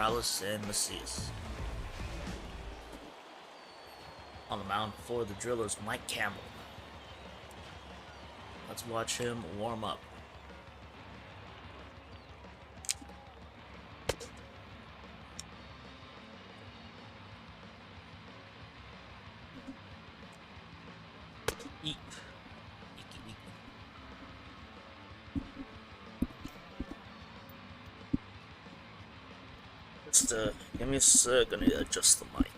Morales and Macias. On the mound for the Drillers, Mike Campbell. Let's watch him warm up. Eek. Eeky, eeky. Give me a sec, I need to adjust the mic.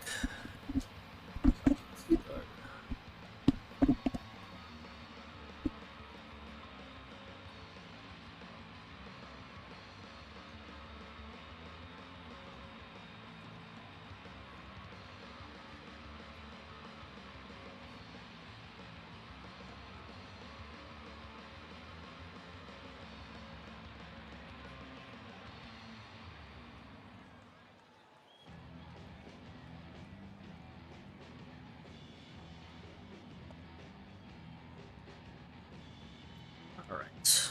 Alright.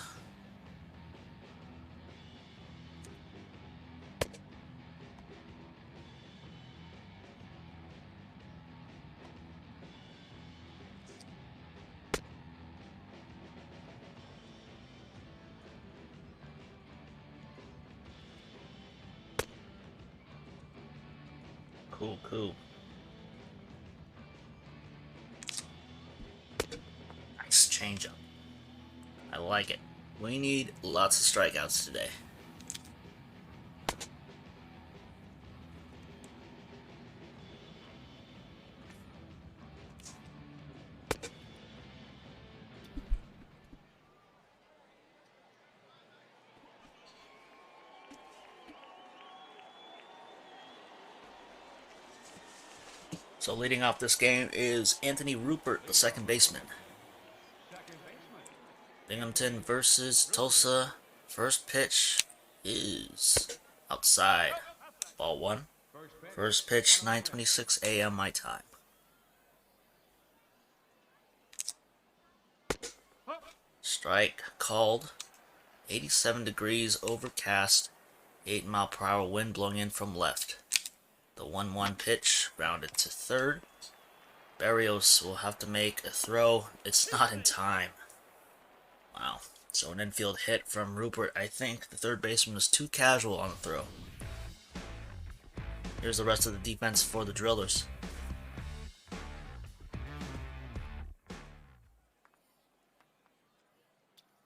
Cool, cool. Nice changeup. I like it. We need lots of strikeouts today. So leading off this game is Anthony Rupert, the second baseman. Binghamton versus Tulsa. First pitch is outside. Ball one. First pitch, 9:26 a.m. my time. Strike called. 87 degrees, overcast. 8-mile-per-hour wind blowing in from left. The 1-1 pitch, rounded to third. Barrios will have to make a throw. It's not in time. Wow. So an infield hit from Rupert. I think the third baseman was too casual on the throw. Here's the rest of the defense for the Drillers.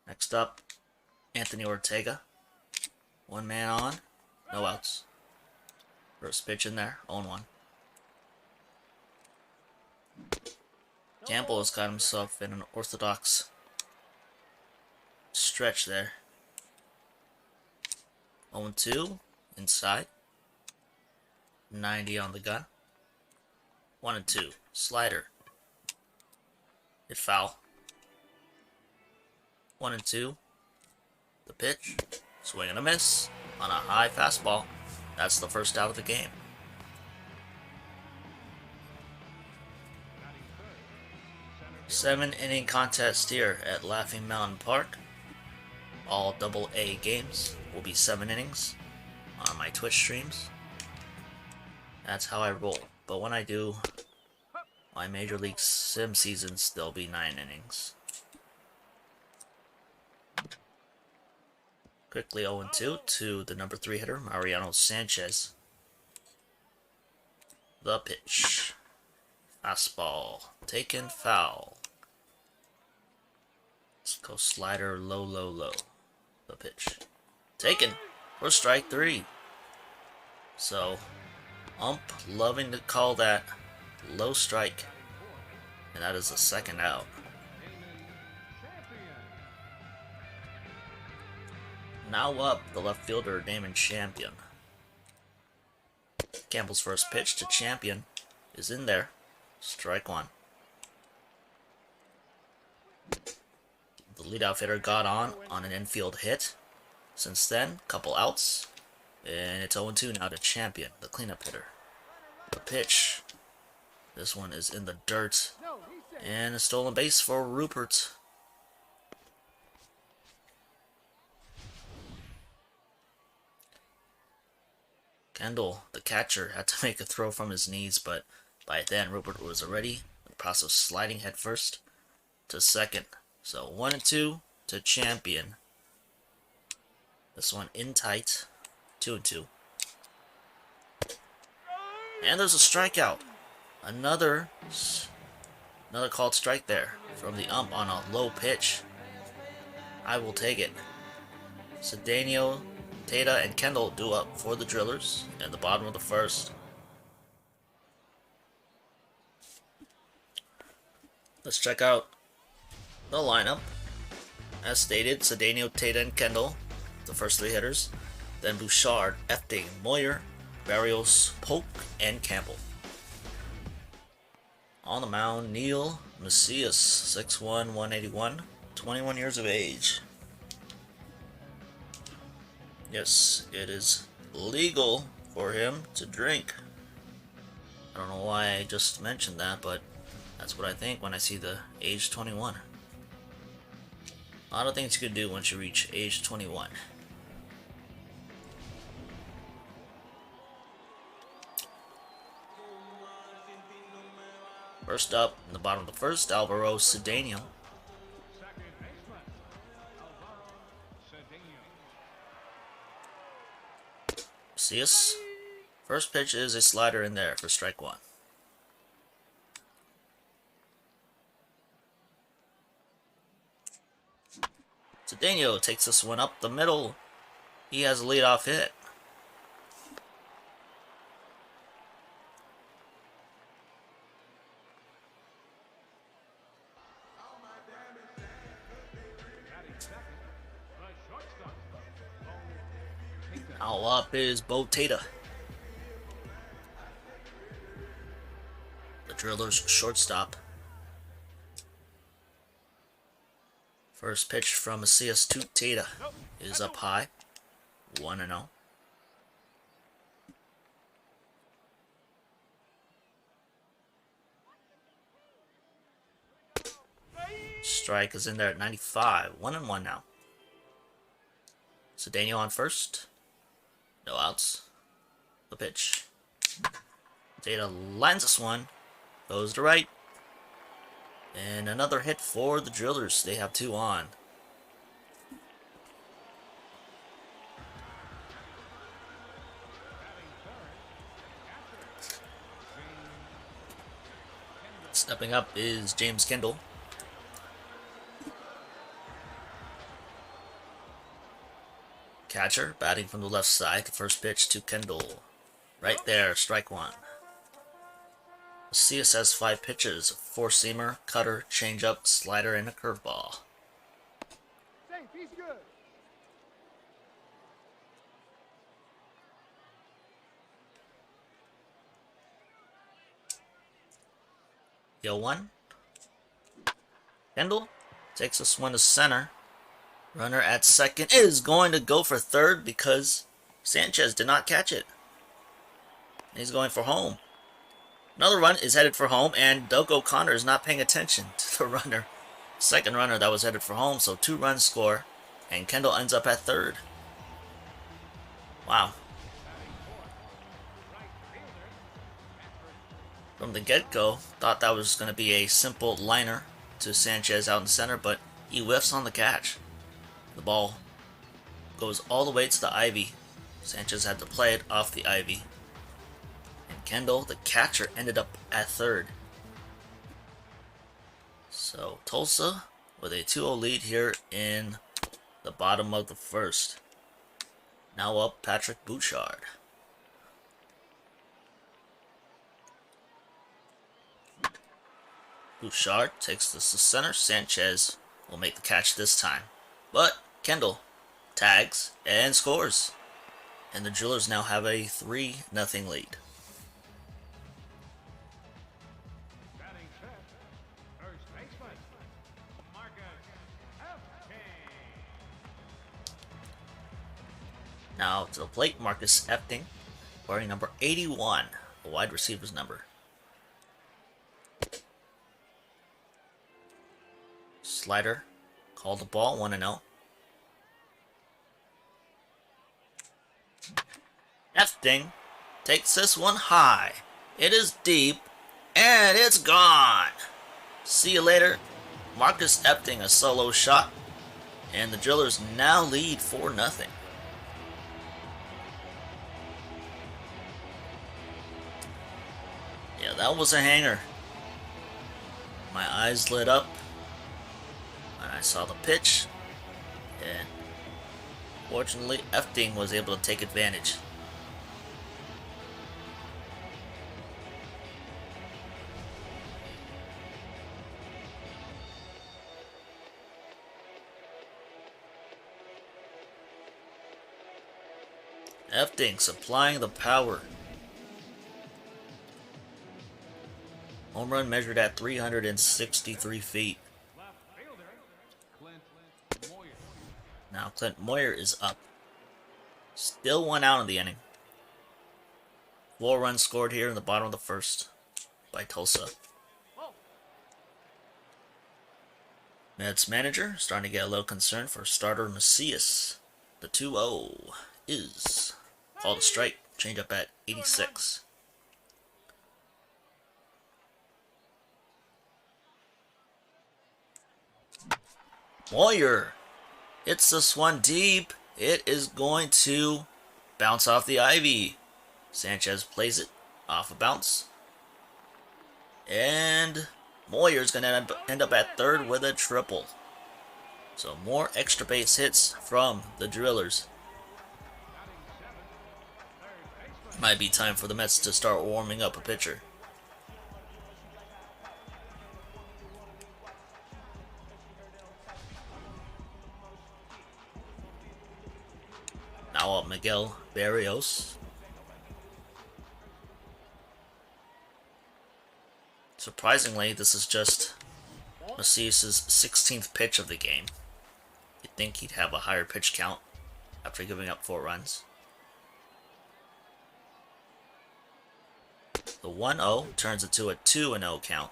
Next up, Anthony Ortega. One man on, no outs. First pitch in there, 0-1. Campbell has got himself in an orthodox stretch there. 0-2, inside. 90 on the gun. 1-2, slider. Hit foul. 1-2. The pitch. Swing and a miss on a high fastball. That's the first out of the game. Seven-inning contest here at Laughing Mountain Park. All AA games will be 7 innings on my Twitch streams. That's how I roll. But when I do my Major League Sim seasons, there'll be 9 innings. Quickly 0-2 to the number 3 hitter, Mariano Sanchez. The pitch. Fastball. Taken foul. Let's go slider low, low, low. The pitch. Taken for strike 3. So, ump loving to call that low strike. And that is the second out. Now up, the left fielder, Damon Champion. Campbell's first pitch to Champion is in there. Strike 1. The leadoff hitter got on an infield hit. Since then, couple outs. And it's 0-2 now to Champion, the cleanup hitter. The pitch. This one is in the dirt. And a stolen base for Rupert. Kendall, the catcher, had to make a throw from his knees, but by then Rupert was already in the process of sliding headfirst to second. So 1-2 to champion. This one in tight, 2-2. And there's a strikeout. Another called strike there from the ump on a low pitch. I will take it. Cedeno, Tata, and Kendall do up for the Drillers in the bottom of the first. Let's check out the lineup. As stated, Cedeno, Tata, and Kendall, the first three hitters. Then Bouchard, Efting, Moyer, Barrios, Polk, and Campbell. On the mound, Neil Macias, 6'1", 181, 21 years of age. Yes, it is legal for him to drink. I don't know why I just mentioned that, but that's what I think when I see the age 21. A lot of things you can do once you reach age 21. First up, in the bottom of the first, Alvaro Cedeno. Macias. First pitch is a slider in there for strike one. Cedeno takes this one up the middle. He has a leadoff hit. Now up is Bo Tata. The Drillers shortstop. First pitch from Macias to Tata is up high. 1-0. Strike is in there at 95. 1-1 now. Cedeno on first. No outs. The pitch. Tata lines this one. Goes to right. And another hit for the Drillers. They have two on. Stepping up is James Kendall. Catcher batting from the left side. The first pitch to Kendall. Right there, strike one. Macias has 5 pitches: four-seamer, cutter, changeup, slider, and a curveball. He's good. Yo one. Kendall takes this one to center. Runner at second is going to go for third because Sanchez did not catch it. He's going for home. Another run is headed for home, and Doug O'Connor is not paying attention to the runner. Second runner that was headed for home, so 2 runs score, and Kendall ends up at third. Wow. From the get-go, thought that was going to be a simple liner to Sanchez out in center, but he whiffs on the catch. The ball goes all the way to the ivy. Sanchez had to play it off the ivy. And Kendall, the catcher, ended up at third. So Tulsa with a 2-0 lead here in the bottom of the first. Now up Patrick Bouchard. Bouchard takes this to center. Sanchez will make the catch this time. But Kendall tags and scores. And the Drillers now have a 3-0 lead. Now to the plate, Marcus Efting, wearing number 81, the wide receiver's number. Slider, called the ball, 1-0. Efting takes this one high. It is deep, and it's gone. See you later. Marcus Epting a solo shot, and the Drillers now lead 4-0. Yeah, that was a hanger. My eyes lit up when I saw the pitch, and fortunately, Epting was able to take advantage. Epting supplying the power. Home run measured at 363 feet. Now Clint Moyer is up. Still 1 out in the inning. 4 runs scored here in the bottom of the first by Tulsa. Mets manager starting to get a little concerned for starter Macias. The 2-0 is called a strike. Change up at 86. Moyer hits this one deep. It is going to bounce off the ivy. Sanchez plays it off a bounce. And Moyer's going to end up at third with a triple. So more extra base hits from the Drillers. Might be time for the Mets to start warming up a pitcher. Now up Miguel Barrios. Surprisingly, this is just Macias' 16th pitch of the game. You'd think he'd have a higher pitch count after giving up 4 runs. The 1-0 turns into a 2-0 count.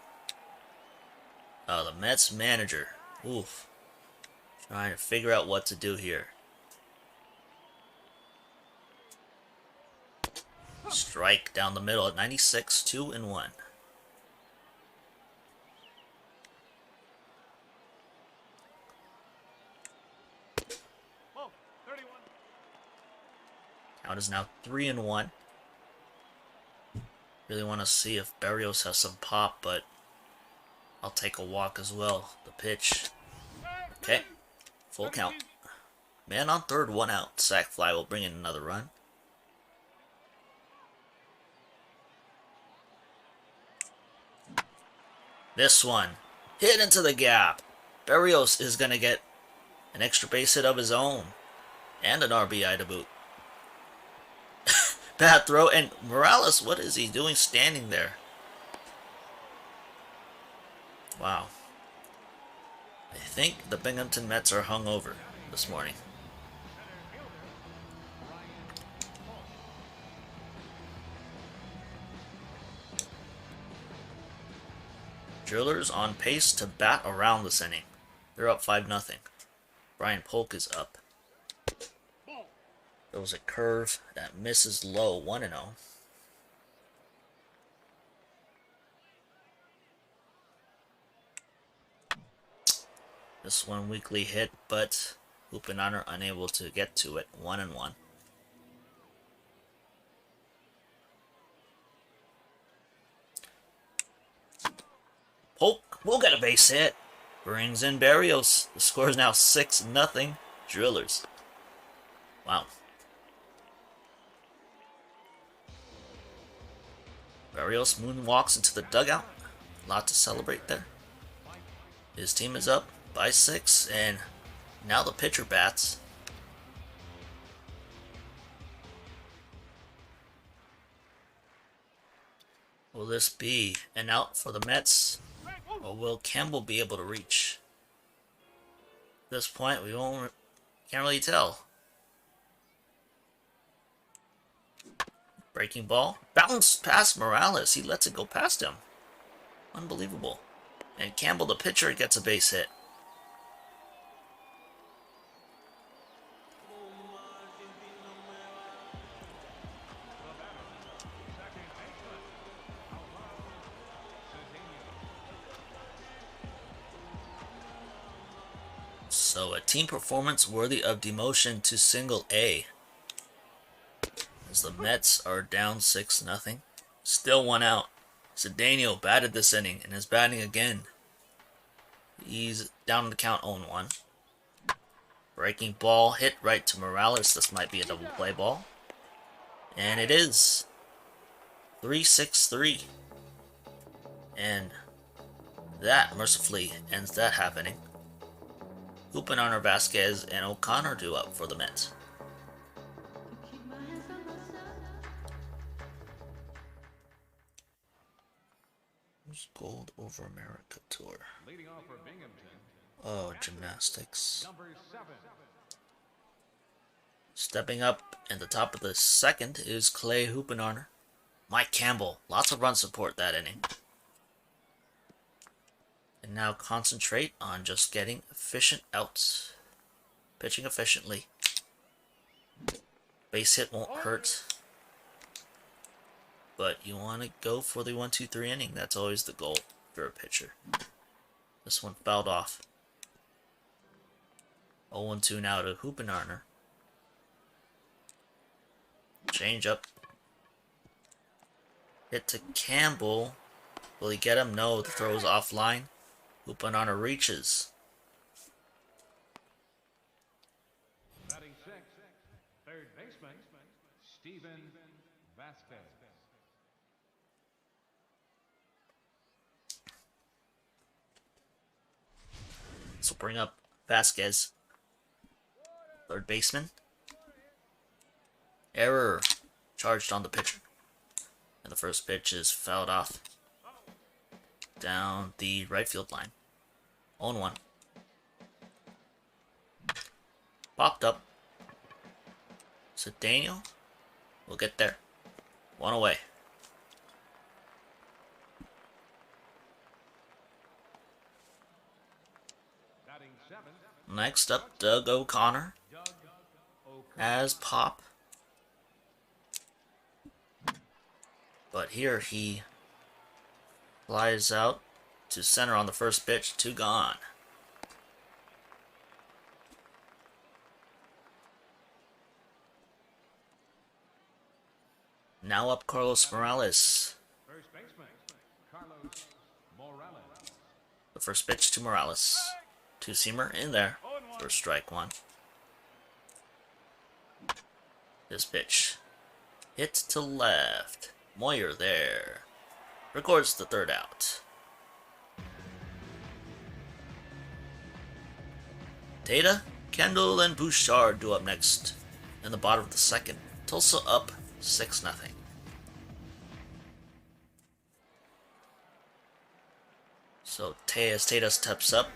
The Mets manager, trying to figure out what to do here. Strike down the middle at 96, 2-1. Count is now 3-1. Really want to see if Barrios has some pop, but I'll take a walk as well. The pitch. Okay, full count. Man on third, 1 out. Sac fly will bring in another run. This one hit into the gap. Barrios is going to get an extra base hit of his own and an RBI to boot. Bad throw, and Morales, what is he doing standing there? Wow. I think the Binghamton Mets are hungover this morning. Drillers on pace to bat around this inning. They're up 5-0. Brian Polk is up. There was a curve that misses low, 1-0. This one weakly hit, but Hupinaner unable to get to it, 1-1. Polk will get a base hit. Brings in Barrios. The score is now 6-0 Drillers. Wow. Barrios moonwalks into the dugout. A lot to celebrate there. His team is up by 6, and now the pitcher bats. Will this be an out for the Mets, or will Campbell be able to reach? At this point, can't really tell. Breaking ball. Bounced past Morales. He lets it go past him. Unbelievable. And Campbell, the pitcher, gets a base hit. So a team performance worthy of demotion to single A, as the Mets are down 6-0. Still one out. Cedeno batted this inning and is batting again. He's down in the count 0-1. Breaking ball hit right to Morales. This might be a double play ball. And it is. 3-6-3. And that mercifully ends that happening. Huppenheimer, Vasquez, and O'Connor do up for the Mets. Who's Gold Over America Tour? Leading off for Binghamton. Oh, gymnastics. Number 7. Stepping up in the top of the second is Clay Huppenheimer. Mike Campbell, lots of run support that inning. And now concentrate on just getting efficient outs. Pitching efficiently. Base hit won't hurt. But you want to go for the 1-2-3 inning. That's always the goal for a pitcher. This one fouled off. 0-2 now to Huppenheimer. Change up. Hit to Campbell. Will he get him? No, the throw is offline. Huppenheimer reaches. Batting 6. Third baseman, Stephen Vasquez. So bring up Vasquez. Third baseman. Error. Charged on the pitcher. And the first pitch is fouled off. Down the right field line. 0-1. Popped up. So Daniel will get there. One away. Batting 7. Next up, Doug O'Connor Doug O'Connor. as Pop. But here he flies out to center on the first pitch. 2 gone. Now up Carlos Morales. First baseman, Carlos Morales. The first pitch to Morales. 2-seamer in there for strike 1. This pitch. Hit to left. Moyer there. Records the third out. Tata, Kendall, and Bouchard do up next in the bottom of the second. Tulsa up 6-0. So as Tata steps up,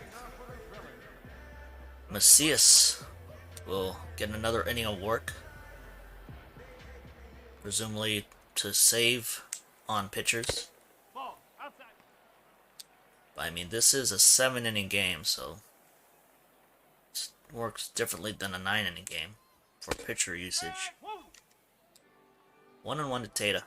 Macias will get another inning of work. Presumably to save on pitchers. Ball outside. But I mean, this is a 7-inning game, so it works differently than a 9-inning game for pitcher usage. 1-1 to Tata.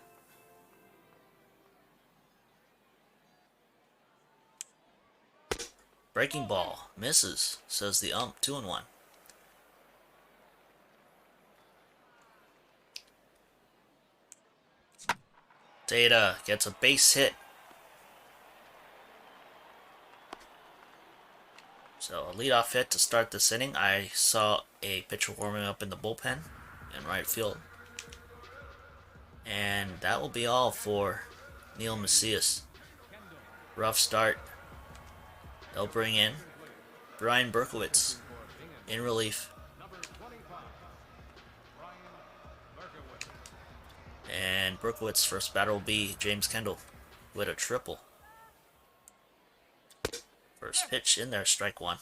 Breaking ball. Misses, says the ump. 2-1. Tata gets a base hit. So a leadoff hit to start this inning. I saw a pitcher warming up in the bullpen in right field. And that will be all for Neil Macias. Rough start. They'll bring in Brian Berkowitz in relief. And Berkowitz's first batter will be James Kendall with a triple. First pitch in there, strike 1.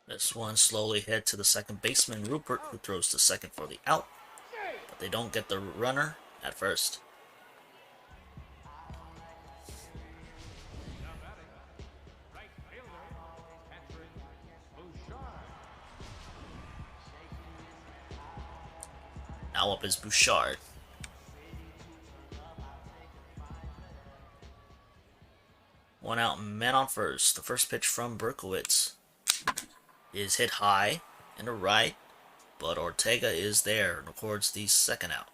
This one slowly head to the second baseman, Rupert, who throws to second for the out. But they don't get the runner at first. Now up is Bouchard. One out, man on first. The first pitch from Berkowitz is hit high and to right, but Ortega is there and records the second out.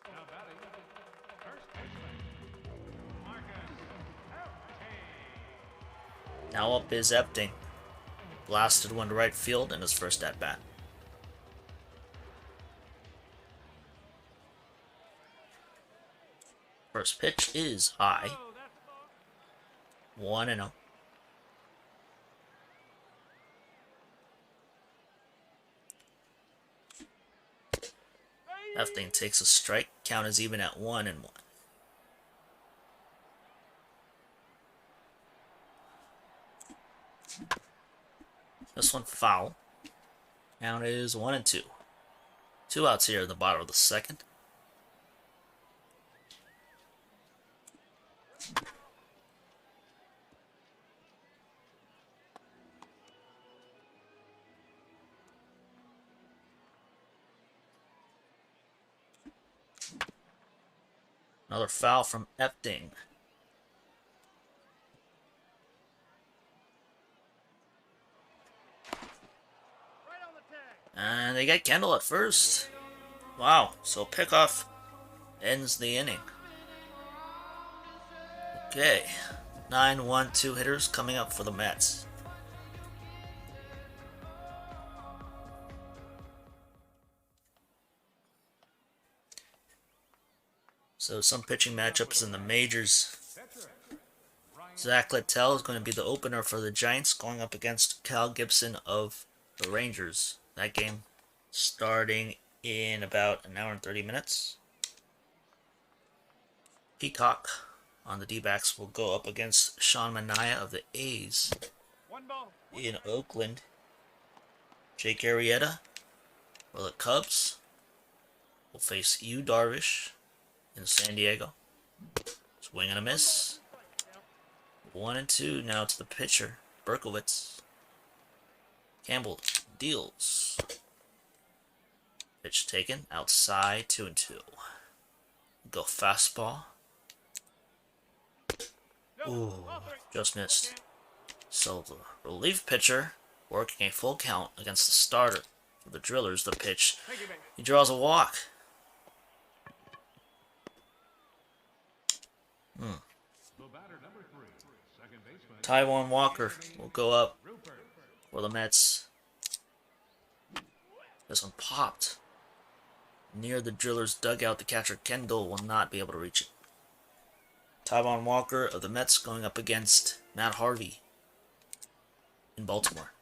Now batting, first baseman, Marcus Epting. Now up is Epting. Blasted one to right field in his first at bat. First pitch is high. 1-0. Epting takes a strike. Count is even at 1-1. This one foul. Count is 1-2. 2 outs here in the bottom of the second. Another foul from Epting. And they get Kendall at first. Wow, so pickoff ends the inning. Okay, 9-1-2 hitters coming up for the Mets. So some pitching matchups in the majors. Zach Littell is going to be the opener for the Giants, going up against Cal Gibson of the Rangers. That game starting in about an hour and 30 minutes. Peacock on the D-backs will go up against Sean Manaea of the A's in Oakland. Jake Arrieta for the Cubs will face Yu Darvish in San Diego. Swing and a miss. 1-2 now to the pitcher, Berkowitz. Campbell deals. Pitch taken outside, 2-2. Go fastball. Ooh, just missed. So the relief pitcher working a full count against the starter. For the Drillers, the pitch. He draws a walk. Taiwan Walker will go up for the Mets. This one popped near the Drillers' dugout. The catcher Kendall will not be able to reach it. Taiwan Walker of the Mets going up against Matt Harvey in Baltimore.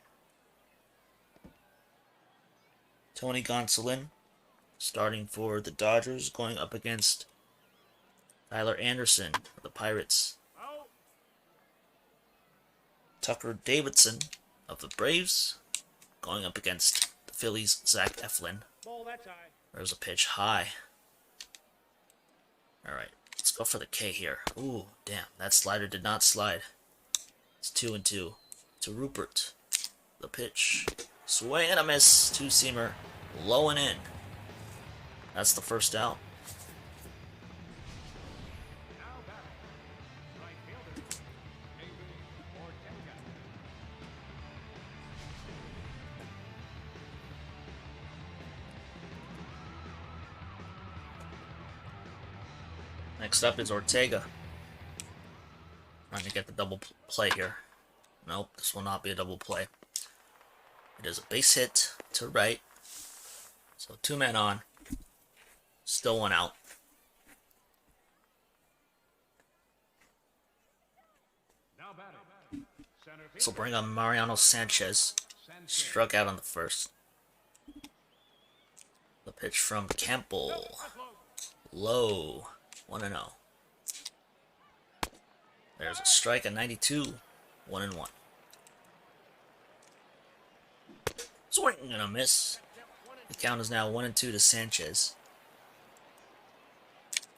Tony Gonsolin starting for the Dodgers, going up against Tyler Anderson of the Pirates. Tucker Davidson of the Braves going up against the Phillies' Zach Eflin. There's a pitch high. Alright, let's go for the K here. Ooh, damn, that slider did not slide. It's 2-2 to Rupert. The pitch. Swing and a miss. Two-seamer. Low and in. That's the first out. Next up is Ortega. Trying to get the double play here. Nope, this will not be a double play. It is a base hit to right. So 2 men on. Still 1 out. This will bring on Mariano Sanchez. Struck out on the first. The pitch from Campbell. Low. 1-0. There's a strike at 92. 1-1. Swing and a miss. The count is now 1-2 to Sanchez.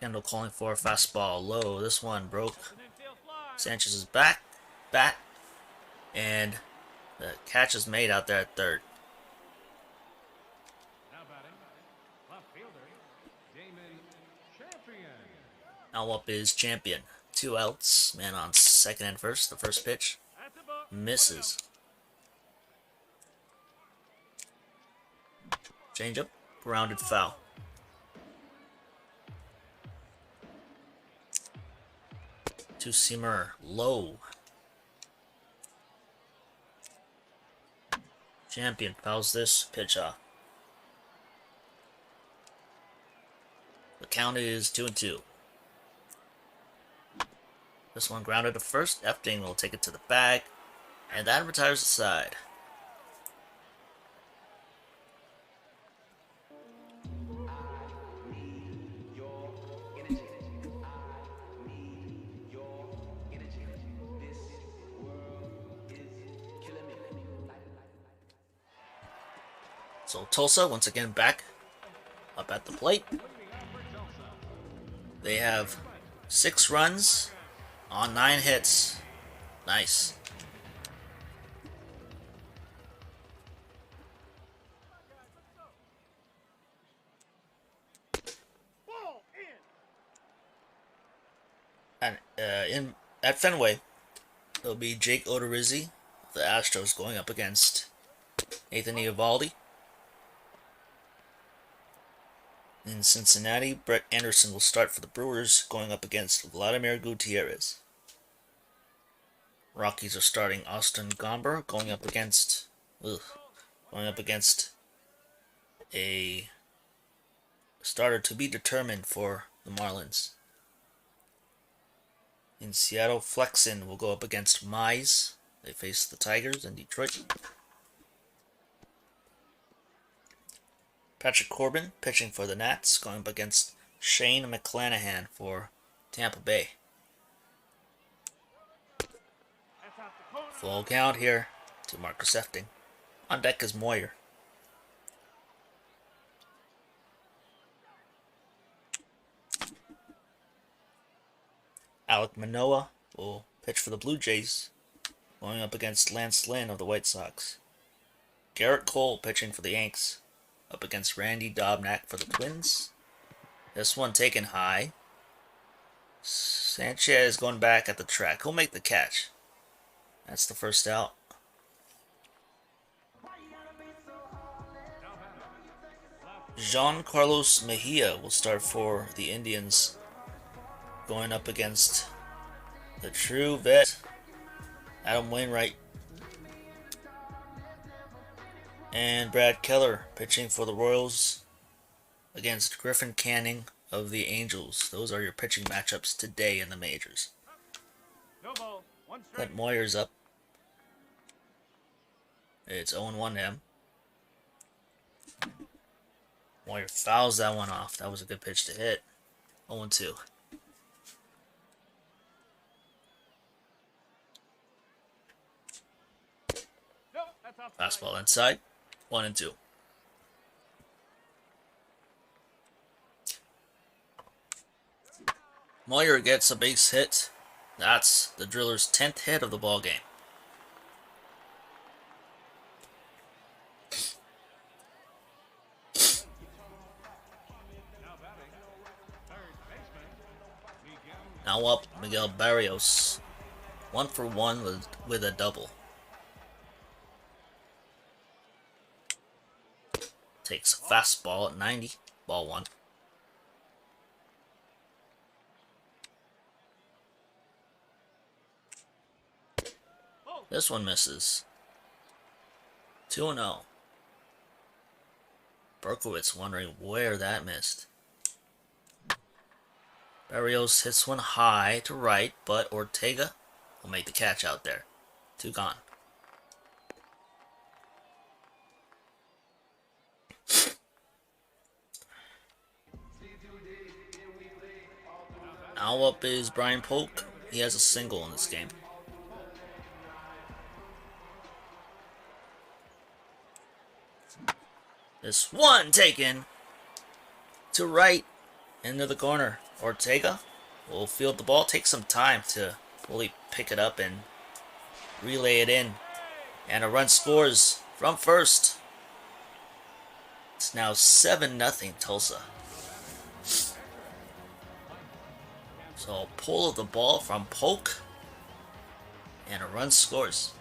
Kendall calling for a fastball low. This one broke Sanchez is back, and the catch is made out there at third. Now batting, left fielder, Damon Champion. Now up is Champion. 2 outs, man on second and first. The first pitch At the ball. misses. Changeup, grounded foul. Two-seamer low. Champion fouls this pitch off. The count is 2-2. This one grounded to first. Efting will take it to the bag, and that retires the side. So Tulsa once again back up at the plate. They have 6 runs on 9 hits. Nice. Ball in. And at Fenway, it'll be Jake Odorizzi of the Astros going up against Nathan Eovaldi. In Cincinnati, Brett Anderson will start for the Brewers, going up against Vladimir Gutierrez. Rockies are starting Austin Gomber, going up against a starter to be determined for the Marlins. In Seattle, Flexen will go up against Mize. They face the Tigers in Detroit. Patrick Corbin, pitching for the Nats, going up against Shane McClanahan for Tampa Bay. Full count here to Marcus Efting. On deck is Moyer. Alek Manoah will pitch for the Blue Jays, going up against Lance Lynn of the White Sox. Garrett Cole pitching for the Yanks, up against Randy Dobnak for the Twins. This one taken high. Sanchez going back at the track. He'll make the catch. That's the first out. Jean Carlos Mejia will start for the Indians, going up against the true vet, Adam Wainwright. And Brad Keller pitching for the Royals against Griffin Canning of the Angels. Those are your pitching matchups today in the majors. No ball. One strike. Clint Moyer's up. It's 0-1 to him. Moyer fouls that one off. That was a good pitch to hit. 0-2. No, that's off. Fastball inside. 1-2. Moyer gets a base hit. That's the Driller's 10th hit of the ball game. Now batting, third baseman, Miguel. Now up, Miguel Barrios. 1 for 1 with a double. Takes a fastball at 90. Ball 1. This one misses. 2-0. Berkowitz wondering where that missed. Barrios hits one high to right, but Ortega will make the catch out there. 2 gone. Now up is Brian Polk. He has a single in this game. This one taken to right into the corner. Ortega will field the ball. Take some time to fully pick it up and relay it in. And a run scores from first. It's now 7-0 Tulsa. So pull of the ball from Polk. And a run scores.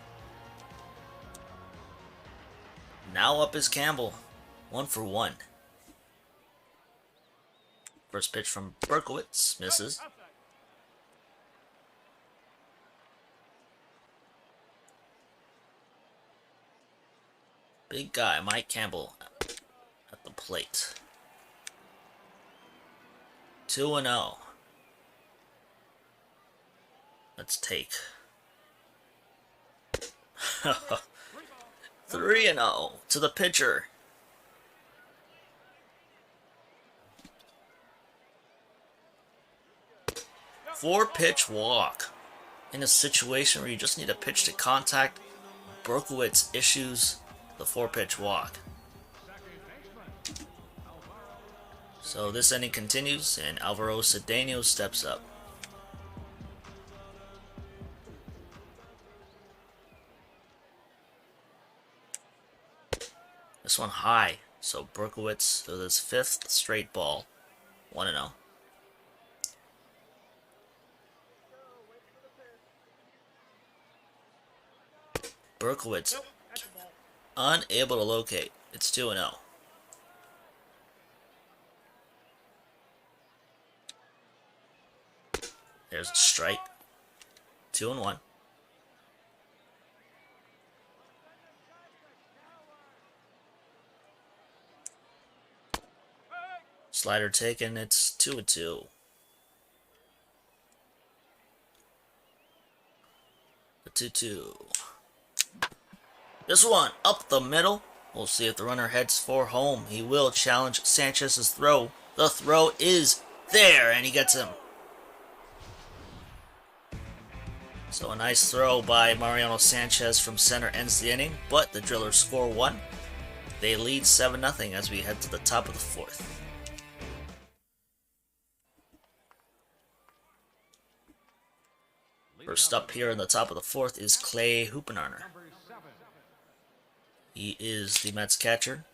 Now up is Campbell. 1-for-1. First pitch from Berkowitz. Misses. Big guy, Mike Campbell, at the plate. 2-0. Let's take 3-0 to the pitcher. Four-pitch walk. In a situation where you just need a pitch to contact, Berkowitz issues the four-pitch walk. So this inning continues, and Alvaro Cedeno steps up. This one high, so Berkowitz throws his fifth straight ball. 1-0. Berkowitz unable to locate. It's 2-0. There's a strike. 2-1. Slider taken. It's 2-2. The 2-2. This one up the middle. We'll see if the runner heads for home. He will challenge Sanchez's throw. The throw is there, and he gets him. So a nice throw by Mariano Sanchez from center ends the inning, but the Drillers score one. They lead 7-0 as we head to the top of the fourth. First up here in the top of the fourth is Clay Huppenarner. He is the Mets catcher,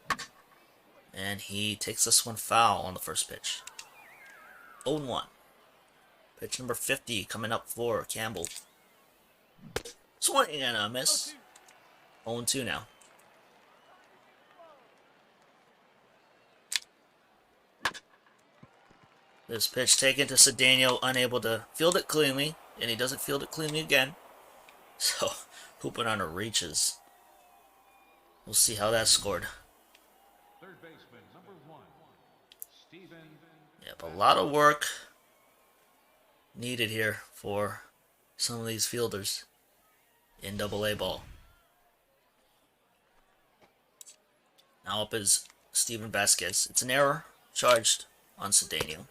and he takes this one foul on the first pitch. 0-1. Pitch number 50 coming up for Campbell. Swing and a miss. 0-2 now. This pitch taken to Cedeno, unable to field it cleanly, and he doesn't field it cleanly again. So, Huppenarner reaches. We'll see how that's scored. Third baseman, number 1, Steven. Yep, a lot of work needed here for some of these fielders in AA ball. Now up is Steven Vasquez. It's an error charged on Cedeno.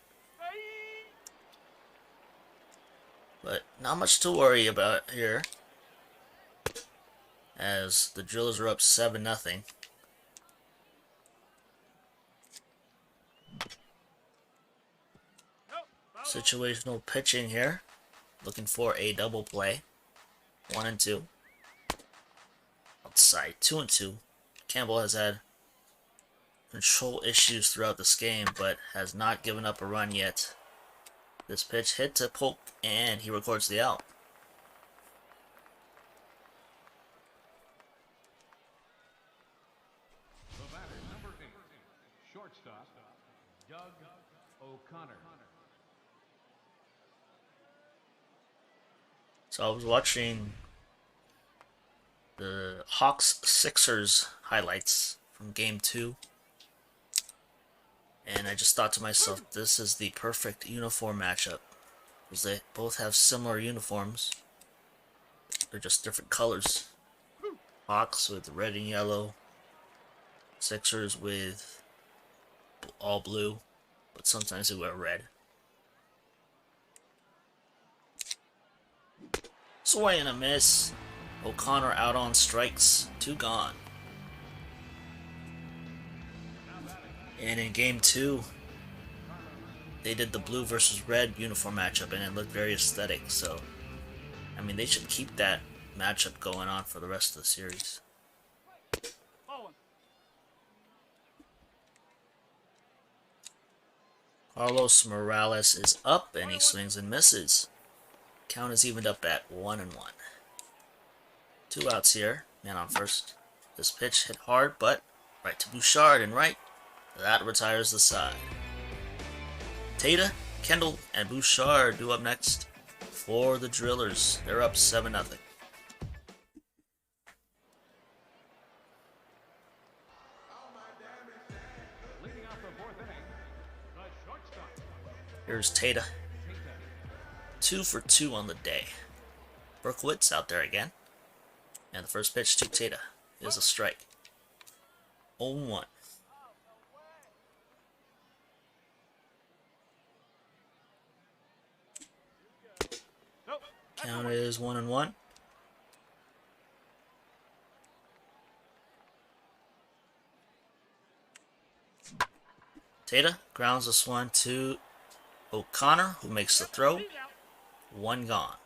But not much to worry about here, as the Drillers are up 7-0. Situational pitching here, looking for a double play. 1-2. Outside, 2-2. Campbell has had control issues throughout this game, but has not given up a run yet. This pitch hit to Polk, and he records the out. The batter, number 8, shortstop, Doug O'Connor. So I was watching the Hawks-Sixers highlights from Game 2. And I just thought to myself, this is the perfect uniform matchup. Because they both have similar uniforms. They're just different colors. Hawks with red and yellow. Sixers with all blue. But sometimes they wear red. Swing and a miss. O'Connor out on strikes. 2 gone. And in Game 2, they did the blue versus red uniform matchup, and it looked very aesthetic. So I mean, they should keep that matchup going on for the rest of the series. Carlos Morales is up, and he swings and misses. Count is evened up at 1-1. 2 outs here. Man on first. This pitch hit hard, but right to Bouchard and right. That retires the side. Tata, Kendall, and Bouchard do up next for the Drillers. They're up 7-0. Leading off the fourth inning, the shortstop. Here's Tata. 2 for 2 on the day. Berkowitz out there again. And the first pitch to Tata is a strike. 0-1. Count is 1-1. Tata grounds this one to O'Connor, who makes the throw. 1 gone.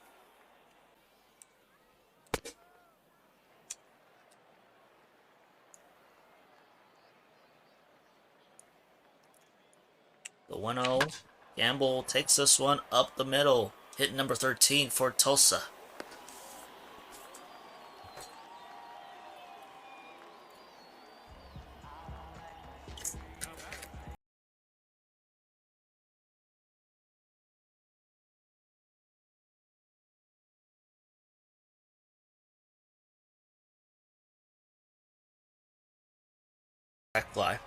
The 1-0. Gamble takes this one up the middle. Hit number 13 for Tulsa. Back fly.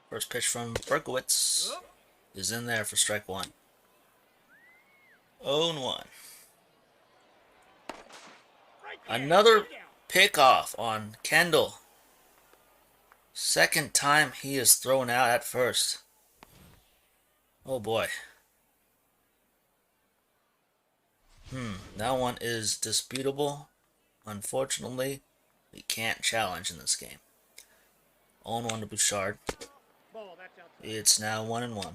First pitch from Berkowitz is in there for strike 1. 0-1. Another pickoff on Kendall. Second time he is thrown out at first. Oh boy. That one is disputable. Unfortunately, we can't challenge in this game. 0-1 to Bouchard. It's now 1-1.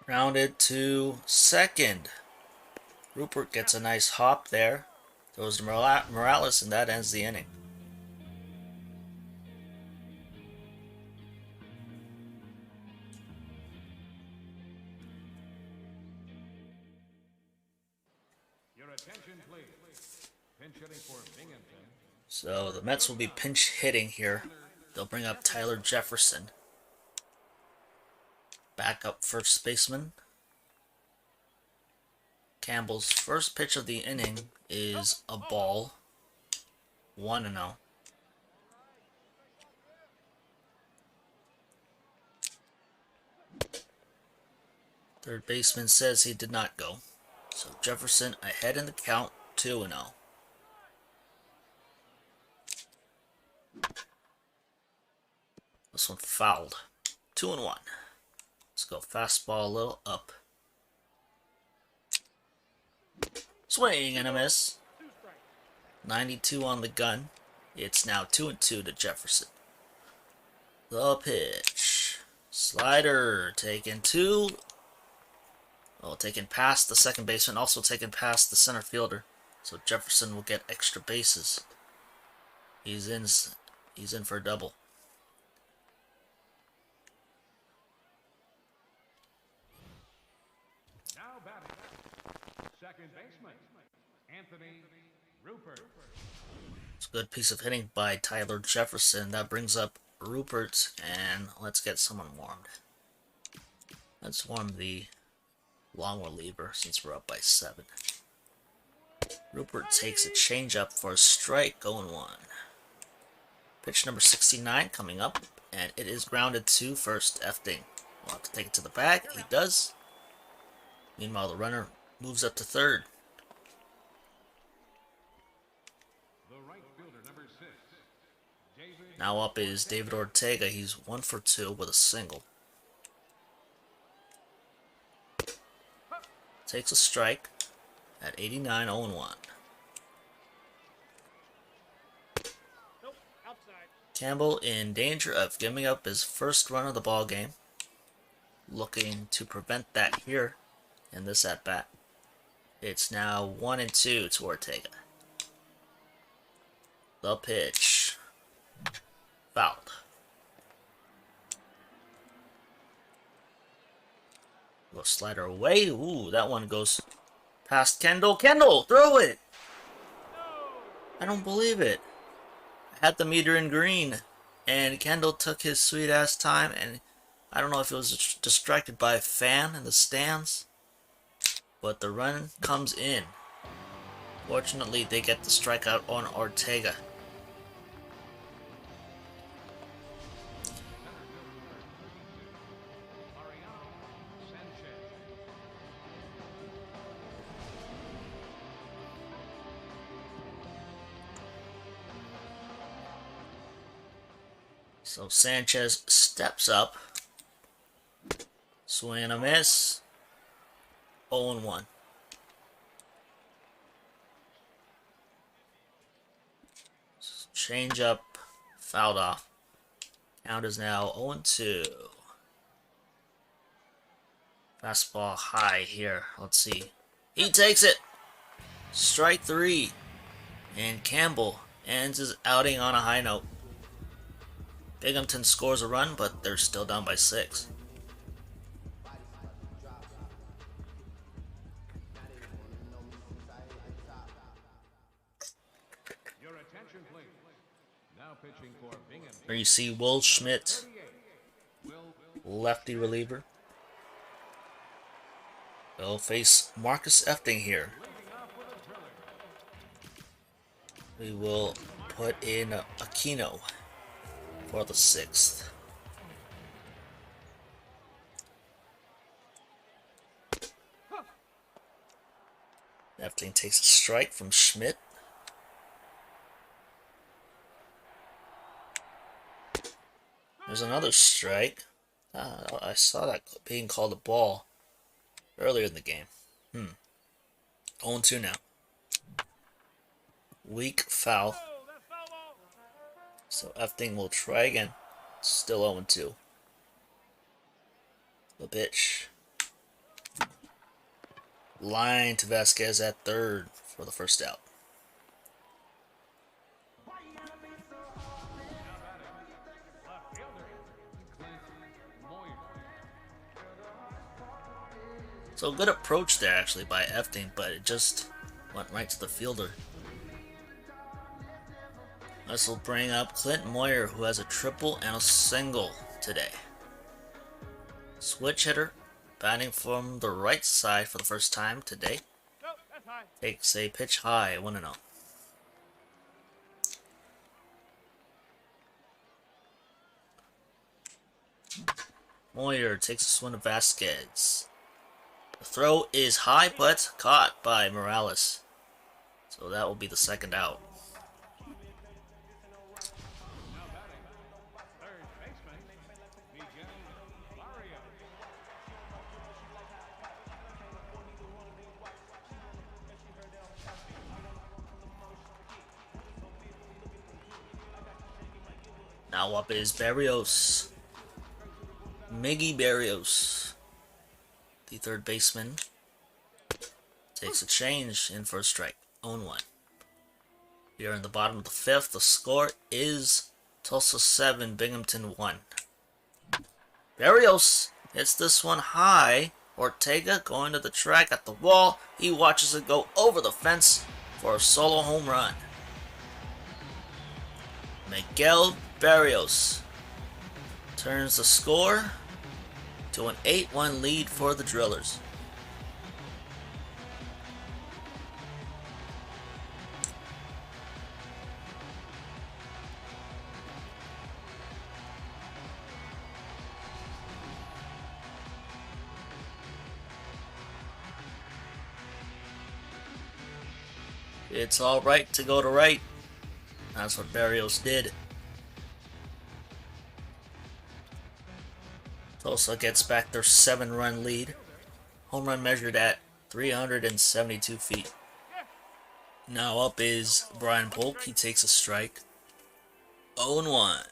Rounded to second. Rupert gets a nice hop there. Throws to Morales, and that ends the inning. Your attention, please. Pinch hitting for Binghamton. So the Mets will be pinch hitting here. They'll bring up Tyler Jefferson. Backup first baseman. Campbell's first pitch of the inning is a ball. 1-0. Third baseman says he did not go. So Jefferson ahead in the count, 2-0. This one fouled. 2-1. Let's go fastball a little up. Swing and a miss. 92 on the gun. It's now 2-2 to Jefferson. The pitch. Slider taken 2. Well, taken past the second baseman, also taken past the center fielder. So Jefferson will get extra bases. He's in for a double. Now batting, second baseman, Anthony Rupert. It's a good piece of hitting by Tyler Jefferson. That brings up Rupert, and let's get someone warmed. Let's warm the long reliever since we're up by 7. Rupert takes a changeup for a strike, 0-1. Pitch number 69 coming up, and it is grounded to first. Efting will have to take it to the bag. He does. Meanwhile, the runner moves up to third. The right fielder, number 6, David. Now up is David Ortega. He's 1 for 2 with a single. Takes a strike at 89, 0-1. Campbell in danger of giving up his first run of the ball game. Looking to prevent that here in this at-bat. It's now 1-2 to Ortega. The pitch. Fouled. Little slider away. Ooh, that one goes past Kendall. Kendall, throw it! I don't believe it. I had the meter in green, and Kendall took his sweet ass time, and I don't know if it was distracted by a fan in the stands, but the run comes in. Fortunately, they get the strikeout on Ortega. So Sanchez steps up. Swing and a miss. 0-1. Change up. Fouled off. Count is now 0-2. Fastball high here. Let's see. He takes it. Strike 3. And Campbell ends his outing on a high note. Binghamton scores a run, but they're still down by 6. Your attention, please. Now pitching for Binghamton. There you see Will Schmidt, lefty reliever. They'll face Marcus Efting here. We will put in Aquino for the 6th. Efting takes a strike from Schmidt. There's another strike. I saw that being called a ball earlier in the game. 0-2 now. Weak foul. So Efting will try again. Still 0-2. The pitch. Line to Vasquez at third for the first out. So good approach there actually by Efting, but it just went right to the fielder. This will bring up Clint Moyer, who has a triple and a single today. Switch hitter, batting from the right side for the first time today. Takes a pitch high, 1-0. Moyer takes a swing of Vasquez. The throw is high, but caught by Morales. So that will be the second out. Now up is Barrios. Miggy Barrios, the third baseman, takes a change in for a strike. 0-1. We are in the bottom of the 5th. The score is Tulsa 7, Binghamton 1. Barrios hits this one high. Ortega going to the track at the wall. He watches it go over the fence for a solo home run. Miguel Barrios turns the score to an 8-1 lead for the Drillers. It's all right to go to right. That's what Barrios did. Tulsa gets back their 7-run lead. Home run measured at 372 feet. Now up is Brian Polk. He takes a strike. 0-1.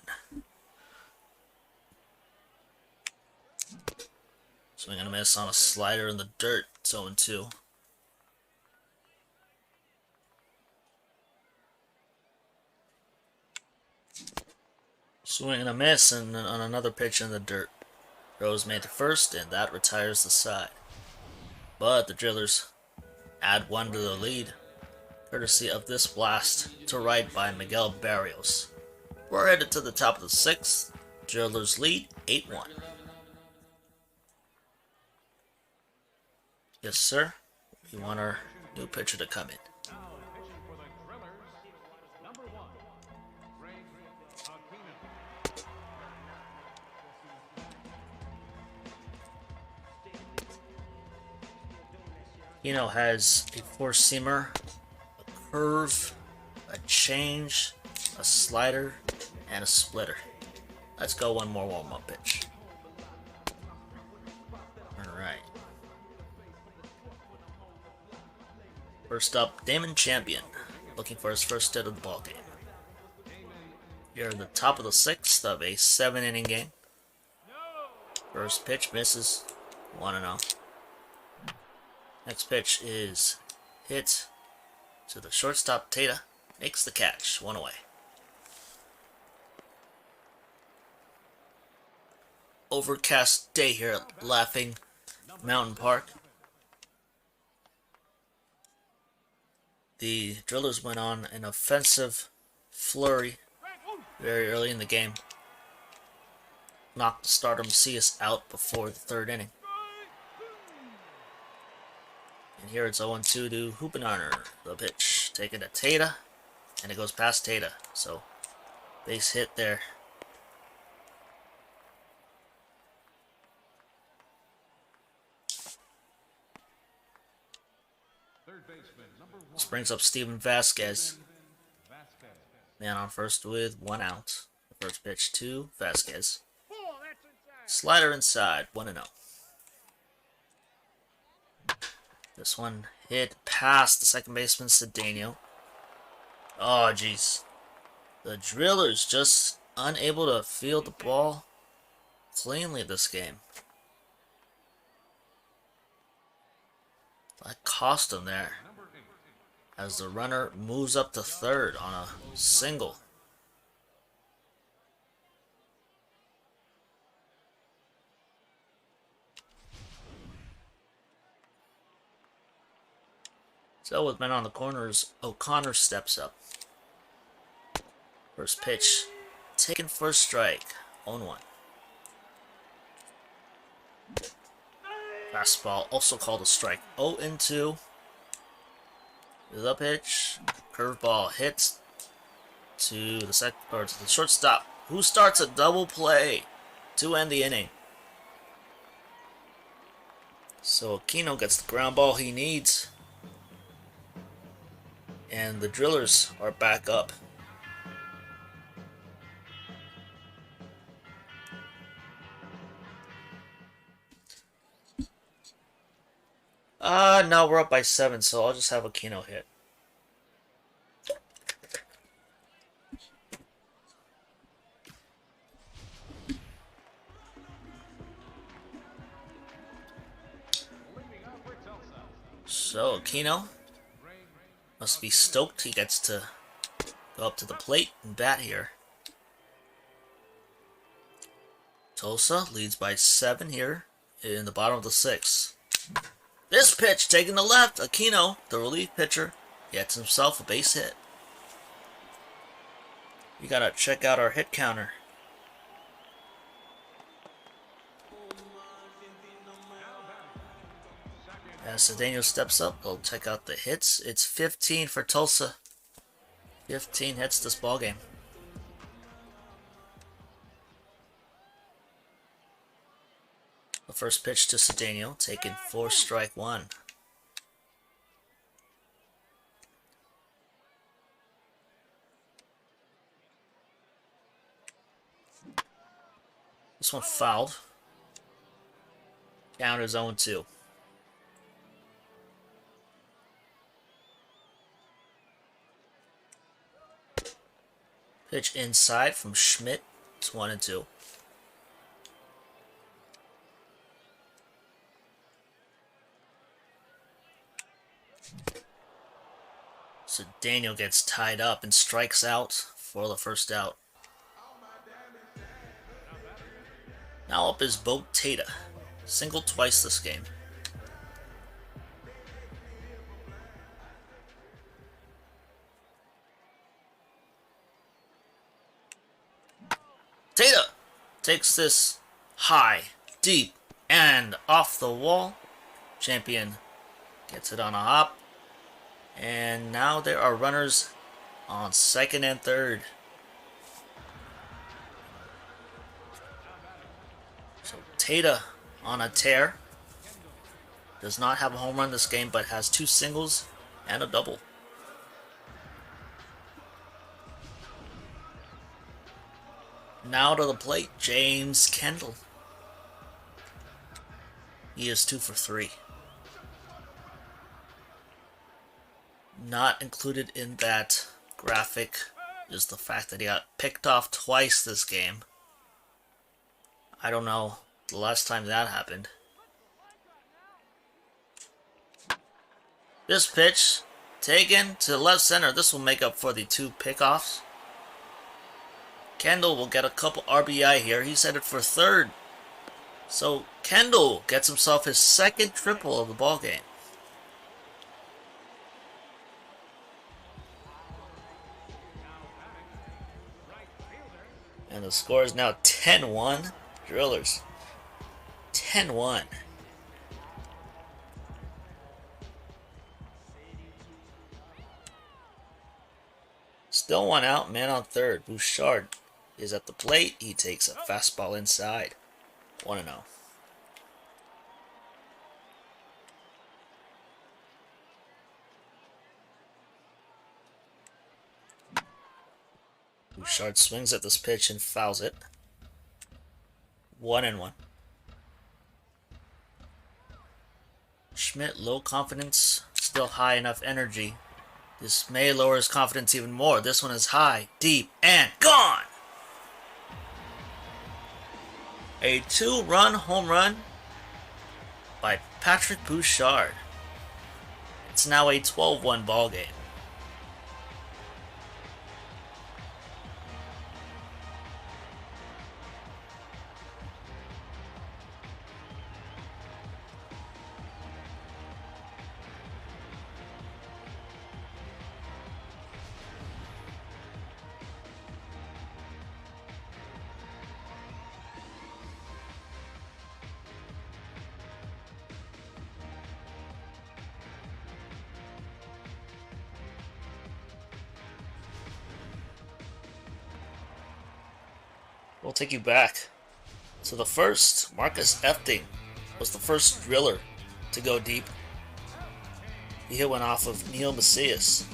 Swing and a miss on a slider in the dirt. It's 0-2. Swing and a miss and on another pitch in the dirt. Rose made the first, and that retires the side. But the Drillers add one to the lead, courtesy of this blast to right by Miguel Barrios. We're headed to the top of the sixth. Drillers lead 8-1. Yes, sir. We want our new pitcher to come in. Now pitching for the Drillers, number 1, Greg Aquino. Has a four-seamer, a curve, a change, a slider, and a splitter. Let's go one more warm-up pitch. Alright. First up, Damon Champion, looking for his first hit of the ball game. You're at the top of the sixth of a 7-inning game. First pitch misses, 1-0. Next pitch is hit to the shortstop. Tata makes the catch, 1 away. Overcast day here at Laughing Mountain Park. The Drillers went on an offensive flurry very early in the game. Knocked the starter Macias out before the third inning. And here it's 0-2 to Huppenarner. The pitch taken to Tata, and it goes past Tata. So, base hit there. Third baseman, number 1, This brings up Steven Vasquez. Man on first with 1 out. The first pitch to Vasquez. Slider inside, 1-0. This one hit past the second baseman, Cedeno. Oh, jeez. The Drillers just unable to field the ball cleanly this game. That cost them there, as the runner moves up to third on a single. So with men on the corners, O'Connor steps up. First pitch taken for a strike, 0-1. Fastball also called a strike, 0-2. The pitch, curveball hits to the to the shortstop, who starts a double play to end the inning. So Aquino gets the ground ball he needs, and the Drillers are back up. No, we're up by 7, so I'll just have Aquino hit. So Aquino must be stoked he gets to go up to the plate and bat here. Tulsa leads by 7 here in the bottom of the 6th. This pitch taken to left. Aquino, the relief pitcher, gets himself a base hit. We gotta check out our hit counter. As Cedeno steps up, we'll check out the hits. It's 15 for Tulsa. 15 hits this ballgame. The first pitch to Cedeno, taken for strike 1. This one fouled. Count is 0-2. Pitch inside from Schmidt. It's 1-2. So Daniel gets tied up and strikes out for the first out. Now up is Bo Tata. Singled twice this game. Tata takes this high, deep, and off the wall. Champion gets it on a hop. And now there are runners on second and third. So Tata on a tear. Does not have a home run this game, but has 2 singles and a double. Now to the plate, James Kendall. He is 2 for 3. Not included in that graphic is the fact that he got picked off twice this game. I don't know the last time that happened. This pitch taken to left center. This will make up for the 2 pickoffs. Kendall will get a couple RBI here. He's headed for third. So Kendall gets himself his second triple of the ball game. And the score is now 10-1. Drillers. 10-1. Still 1 out, man on third. Bouchard is at the plate. He takes a fastball inside. 1-0. Bouchard swings at this pitch and fouls it. 1-1. Schmidt, low confidence, still high enough energy. This may lower his confidence even more. This one is high, deep, and gone! A 2-run home run by Patrick Bouchard. It's now a 12-1 ball game. We'll take you back to the first. Marcus Efting was the first driller to go deep. He hit one off of Neil Macias.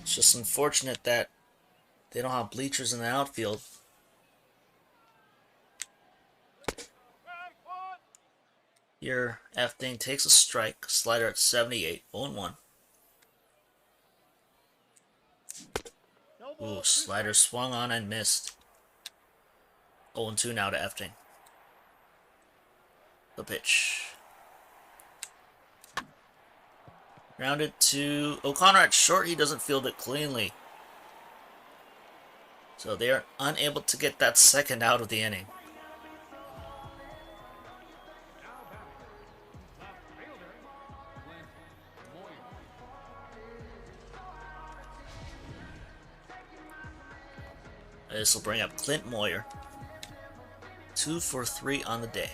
It's just unfortunate that they don't have bleachers in the outfield. Here, Efting takes a strike, slider at 78, 0-1. Ooh, slider swung on and missed. 0-2 now to Efting. The pitch. Grounded to O'Connor at short. He doesn't field it cleanly. So they are unable to get that second out of the inning. This will bring up Clint Moyer. 2 for 3 on the day.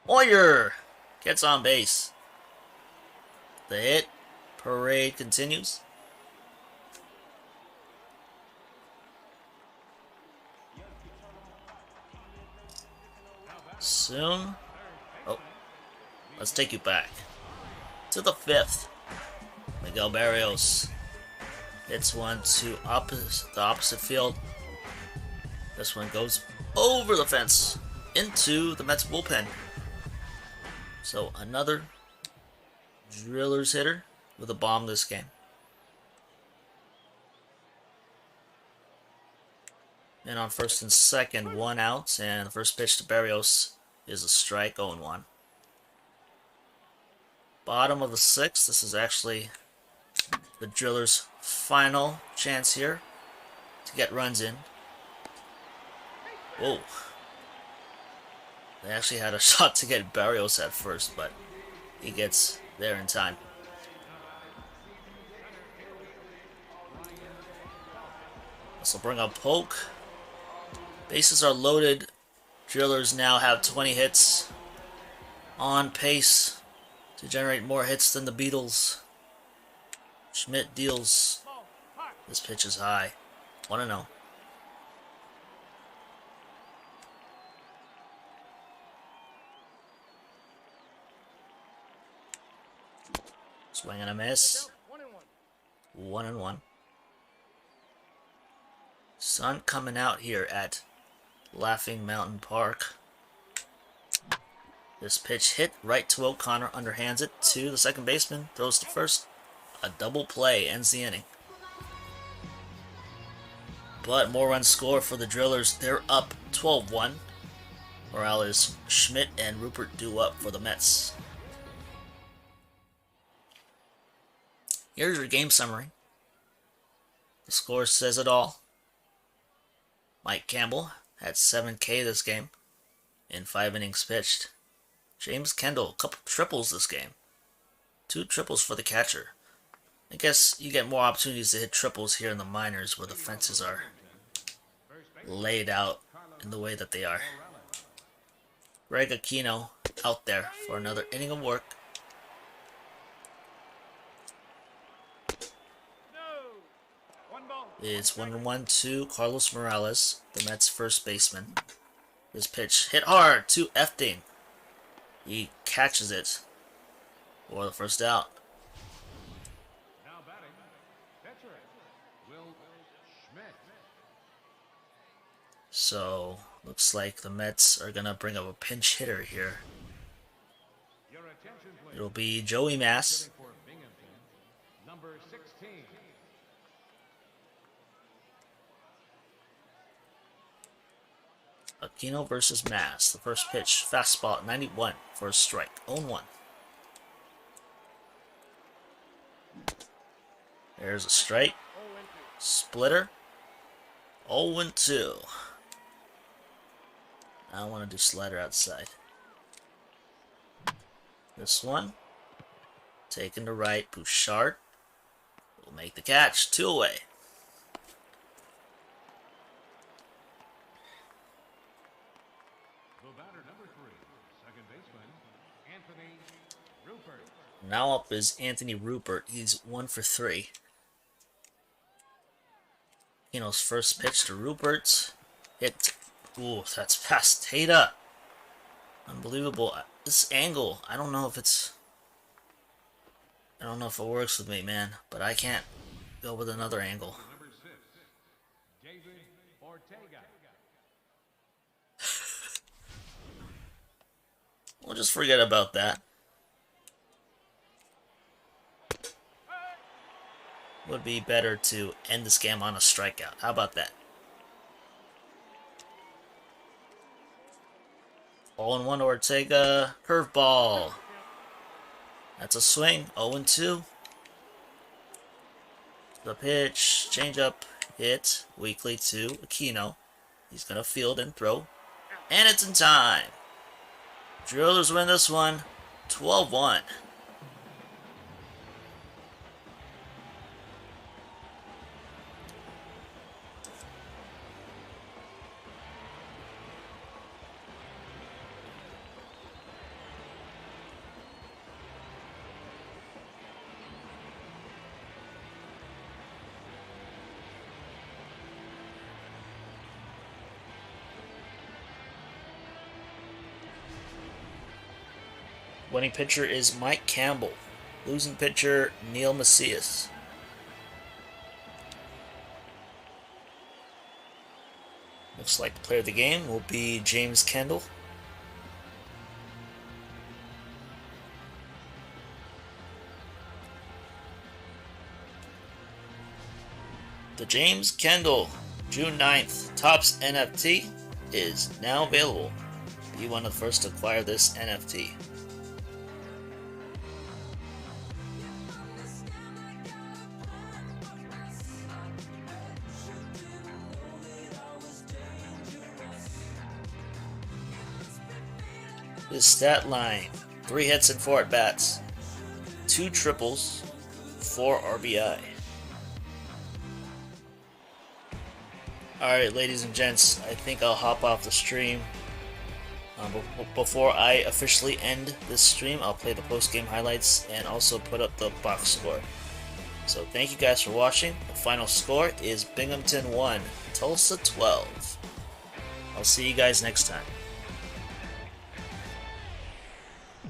Moyer gets on base. The hit parade continues. Soon. Oh, let's take you back to the 5th. Miguel Barrios hits one to the opposite field. This one goes over the fence into the Mets bullpen. So another Drillers hitter with a bomb this game. And on first and second, 1 out, and the first pitch to Berrios is a strike, 0-1. Bottom of the 6th, this is actually the Drillers' final chance here to get runs in. Whoa. They actually had a shot to get Berrios at first, but he gets there in time. This will bring up Polk. Bases are loaded. Drillers now have 20 hits, on pace to generate more hits than the Beatles. Schmidt deals. This pitch is high. 1-0. Swing and a miss. 1-1. Sun coming out here at Laughing Mountain Park. This pitch hit right to O'Connor, underhands it to the second baseman, throws to first. A double play ends the inning. But more runs score for the Drillers. They're up 12-1. Morales, Schmidt, and Rupert due up for the Mets. Here's your game summary. The score says it all. Mike Campbell had 7K this game in 5 innings pitched. James Kendall, a couple triples this game. 2 triples for the catcher. I guess you get more opportunities to hit triples here in the minors where the fences are laid out in the way that they are. Greg Aquino out there for another inning of work. It's 1-1 to Carlos Morales, the Mets' first baseman. This pitch hit hard to Efting. He catches it for the first out. Now batting, pitcher, Will Schmidt. So, looks like the Mets are going to bring up a pinch hitter here. Your attention, please. It'll be Joey Mass. For Binghamton, number 16. Aquino versus Mass. The first pitch, fastball at 91 for a strike. 0-1. There's a strike. Splitter. 0-2. I want to do slider outside. This one. Taken to right. Bouchard will make the catch. 2 away. The batter, number 3, second baseman, Anthony Rupert. Now up is Anthony Rupert. He's 1 for 3. Aquino's first pitch to Rupert. Hit. Ooh, that's past Tata. Unbelievable. This angle, I don't know if it works with me, man. But I can't go with another angle. Number 6, David Ortega. We'll just forget about that. Would be better to end this game on a strikeout. How about that? 0-1 to Ortega. Curveball. That's a swing. 0-2. The pitch. Changeup. Hit. Weakly to Aquino. He's going to field and throw. And it's in time. Drillers win this one. 12-1. Winning pitcher is Mike Campbell. Losing pitcher, Neil Macias. Looks like the player of the game will be James Kendall. The James Kendall June 9th Topps NFT is now available. Be one of the first to acquire this NFT. His stat line: 3 hits and 4 at-bats, 2 triples, 4 RBI. Alright, ladies and gents, I think I'll hop off the stream. Before I officially end this stream, I'll play the post-game highlights and also put up the box score. So thank you guys for watching. The final score is Binghamton 1, Tulsa 12. I'll see you guys next time.